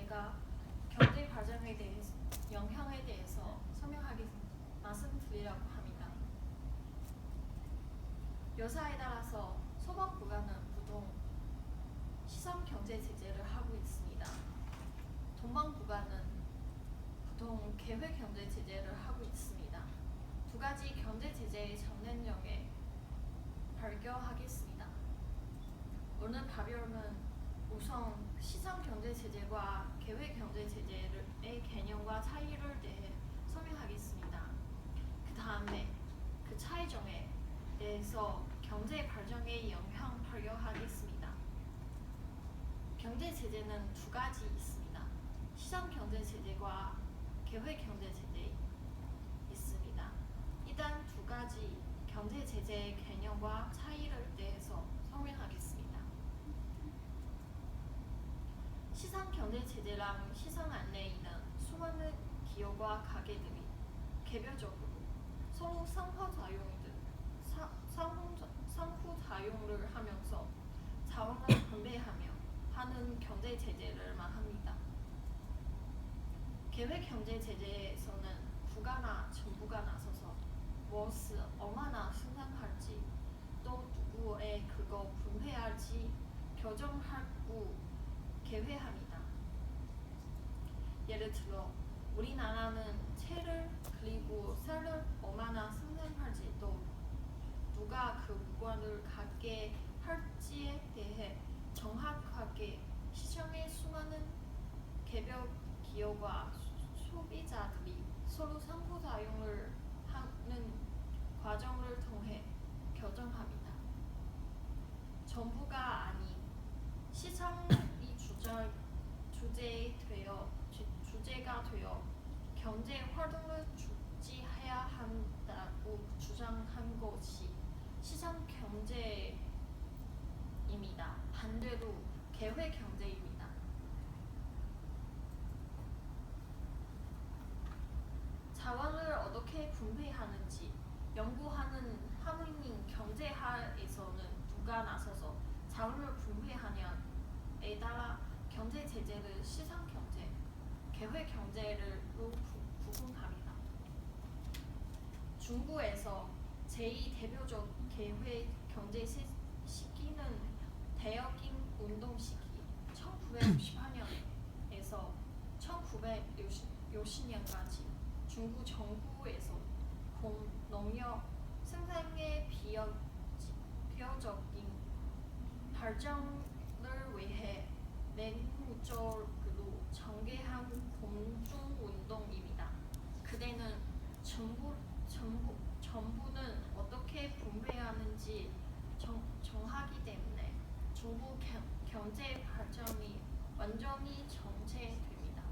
제가 경제 발전에 대해서 영향에 대해서 말씀드리려고 합니다. 여사에 따라서 소방부가는 보통 시장 경제 제재를 하고 있습니다. 동방부가는 보통 계획 경제 제재를 하고 있습니다. 두 가지 경제 제재의 장단점에 발표하겠습니다. 오늘 발표는 우선 시장 경제 제재와 계획 경제 제재의 개념과 차이를 대해 설명하겠습니다. 그 다음에 그 차이점에 대해서 경제 발전에 영향 발표하겠습니다. 경제 제재는 두 가지 있습니다. 시장 경제 제재와 계획 경제 제재 있습니다. 일단 두 가지 경제 제재의 개념과 차이를 대해서 설명하겠습니다. 시장 경제 제재랑 시장 안에 있는 수많은 기업과 가게들이 개별적으로 서로 상호작용을 하면서 자원을 분배하며 하는 경제 제재를 말합니다. 계획 경제 제재에서는 국가나 정부가 나서서 무엇을 얼마나 생산할지 또 누구에 그거 분배할지 결정하고 계획합니다. 예를 들어 우리나라는 채를 그리고 쌀을 얼마나 생산할지 또 누가 그 물건을 갖게 할지에 대해 정확하게 시장의 수많은 개별 기업과 소비자들이 서로 상호작용을 하는 과정을 통해 결정합니다. 정부가 아닌 시장이 주제가 되어 경제 활동을 주지해야 한다고 주장한 것이 시장 경제입니다. 반대로 계획 경제입니다. 자원을 어떻게 분배하는지 연구하는 한국인 경제학에서는 누가 나서서 자원을 분배하냐에 따라 경제 제재를 시장 경제, 계획 경제로 구분합니다. 중국에서 제2대표적 계획 경제 시기는 대혁인 운동 시기 1918년에서 1960년까지 중국 정부에서 농업 생산의 비효율적인 발전을 위해 맹목적으로 전개한 공중운동입니다. 그때는 정부는 어떻게 분배하는지 정하기 때문에 중국 경제 발전이 완전히 정체됩니다.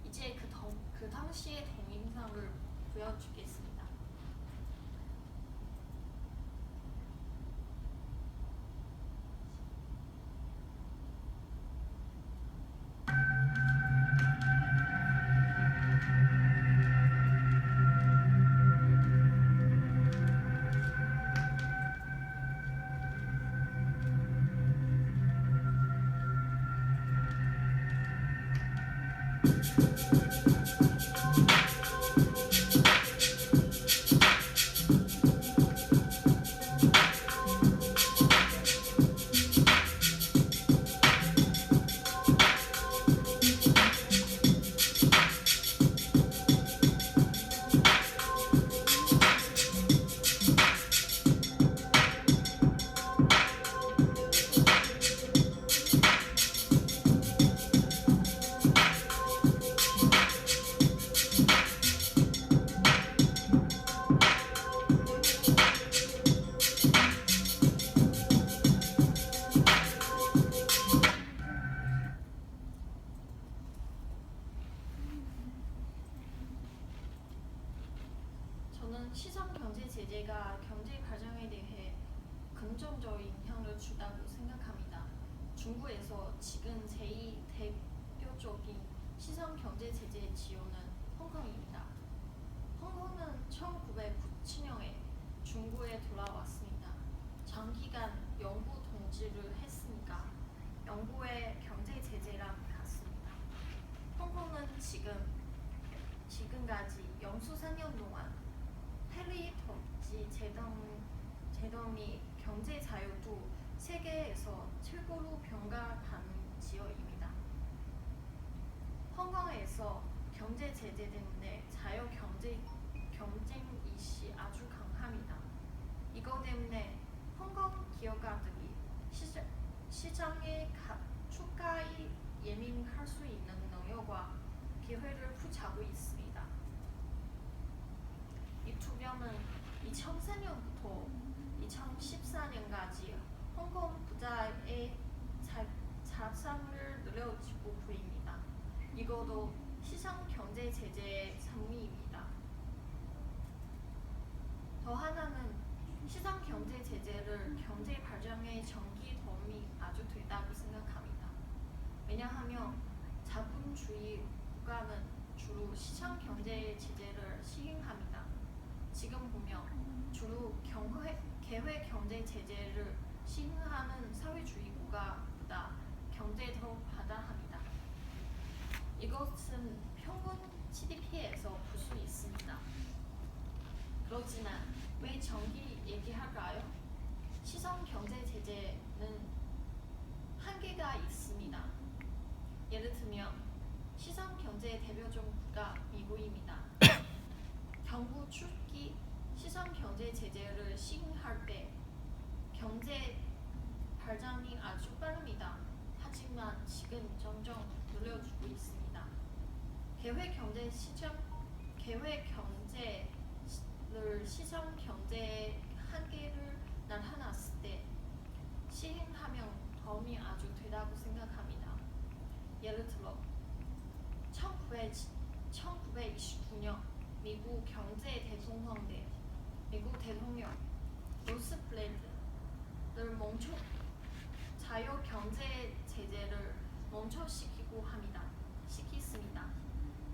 이제 그 당시의 동영상을 보여주겠습니다. 저는 시장 경제 제재가 경제 발전에 대해 긍정적인 영향을 주다고 생각합니다. 중국에서 지금 제2대표적인 시장 경제 제재 지원은 홍콩입니다. 홍콩은 1997년에 중국에 돌아왔습니다. 장기간 영구 통치를 했으니까 영구의 경제 제재랑 같습니다. 대동 및 경제 자유도 세계에서 최고로 평가받는 지역입니다. 홍콩에서 경제 제재 때문에 자유 경쟁 이시 아주 강합니다. 이것 때문에 홍콩 기업가들이 시장의 주가에 예민할 수 있는 능력과 기회를 부잡고 있습니다. 이 투표는 2004년부터 2014년까지 홍콩 부자의 자산을 늘려주고 보입니다. 이것도 시장 경제 제재의 상위입니다. 더 하나는 시장 경제 제재를 경제 발전에 정기 도움이 아주 되다고 생각합니다. 왜냐하면 자본주의 국가는 주로 시장 경제 제재를 시행합니다. 지금 보면 주로 계획 경제 제재를 시행하는 사회주의 국가보다 경제 더 발달합니다. 이것은 평균 GDP에서 볼 수 있습니다. 그렇지만 왜 정기 얘기할까요? 시장 경제 제재는 한계가 있습니다. 예를 들면 시장 경제 대표적 국가 미국입니다. 경구 초기 시장 경제 제재를 시행할 때 경제 발전이 아주 빠릅니다. 하지만 지금 점점 늘려주고 있습니다. 계획 경제를 시장 경제 한계를 나타났을 때 시행하면 도움이 아주 되다고 생각합니다. 예를 들어 1929년 미국 경제 대통령 로스플레드를 자유 경제 제재를 멈춰시키고 시켰습니다.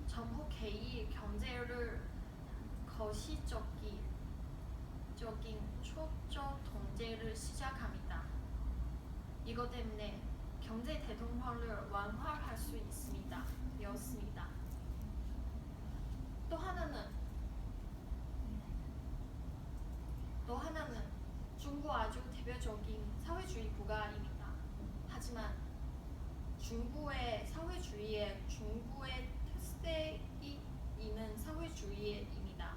정부 개인 경제를 거시적인 초적 통제를 시작합니다. 이것 때문에 경제 대통령을 완화할 수 있습니다. 였습니다. 또 하나는 중국 아주 대표적인 사회주의 국가입니다. 하지만 중국의 특색이 있는 사회주의입니다.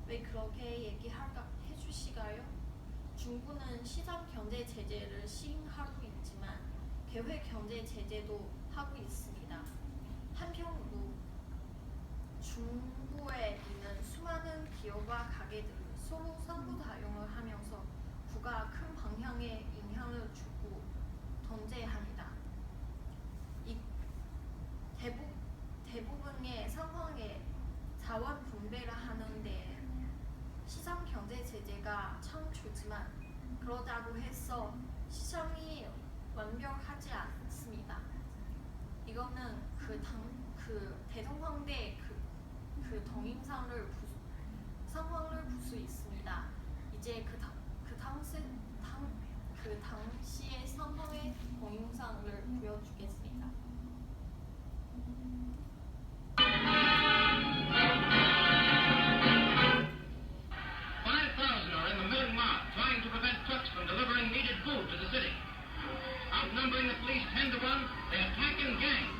왜 그렇게 해주시가요? 중국은 시장 경제 제재를 시행하고 있지만 계획 경제 제재도 하고 있습니다. 한편으로 중국에 있는 수많은 기업과 가게들이 서로 상부작용을 하면서 국가 큰 방향에 영향을 주고 통제합니다. 이 대부분의 상황에 자원 분배를 하는데 시장 경제 제재가 참 좋지만 그렇다고 해서 시장이 완벽하지 않습니다. 이거는 그 대통령대 그 동영상을 상황을 볼 수 있습니다. 이제 그 당시의 상황의 동영상을 보여주겠습니다. Outnumbering the police 10 to 1, they attack in gangs,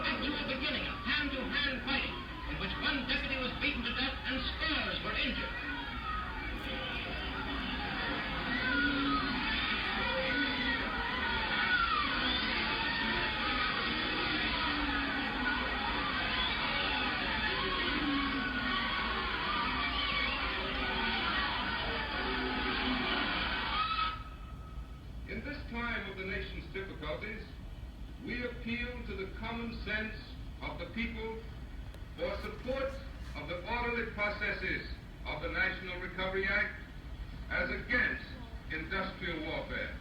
and to the beginning of hand-to-hand fighting, in which one deputy was beaten to death and scores were injured. In this time of the nation's difficulties, we appeal to the common sense of the people for support of the orderly processes of the National Recovery Act as against industrial warfare.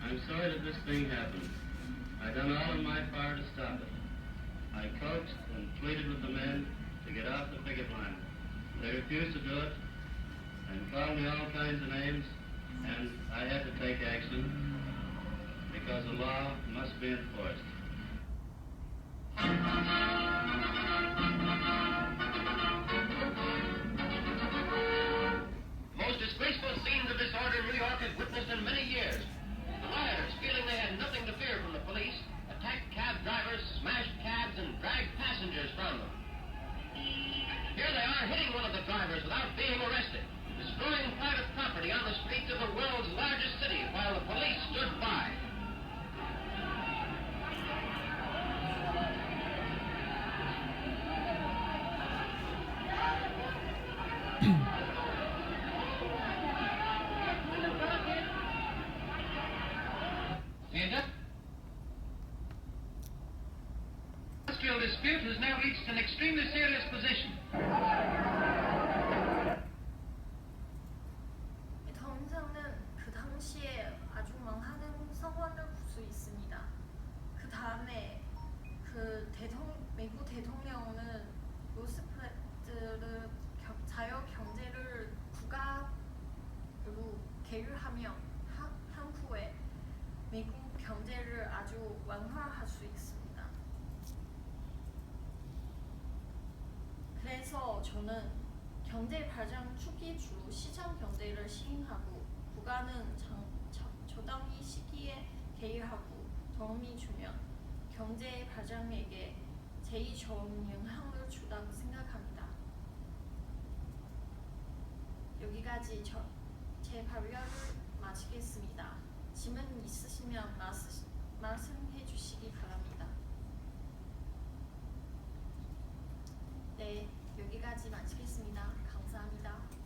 I'm sorry that this thing happened. I done all in my power to stop it. I coaxed and pleaded with the men to get off the picket line. They refused to do it and called me all kinds of names, and I had to take action because the law must be enforced. The most disgraceful scenes of disorder New York has witnessed in many years. The rioters, feeling they had nothing to fear from the police, attacked cab drivers, smashed cabs, and dragged passengers from them. Here they are hitting one of the drivers without being arrested, destroying private property on the streets of the world's largest city while the police stood by. The industrial dispute has now reached an extremely serious position. 당장은 그 당시에 아주 많은 상황을 볼 수 있습니다. 그 다음에 미국 대통령은 루스펠트를 자유 경제를 국가로 계류하며 한 후에 미국 경제를 아주 완화할 수 있습니다. 그래서 저는 경제 발전 초기 주로 시장 경제를 시행하고 국가는 적당히 시기에 개입하고 도움이 주면 경제 발전에게 제일 좋은 영향을 주다고 생각합니다. 여기까지 제 발언을 마치겠습니다. 질문 있으시면 말씀해 주시기 바랍니다. 네, 여기까지 마치겠습니다. 감사합니다.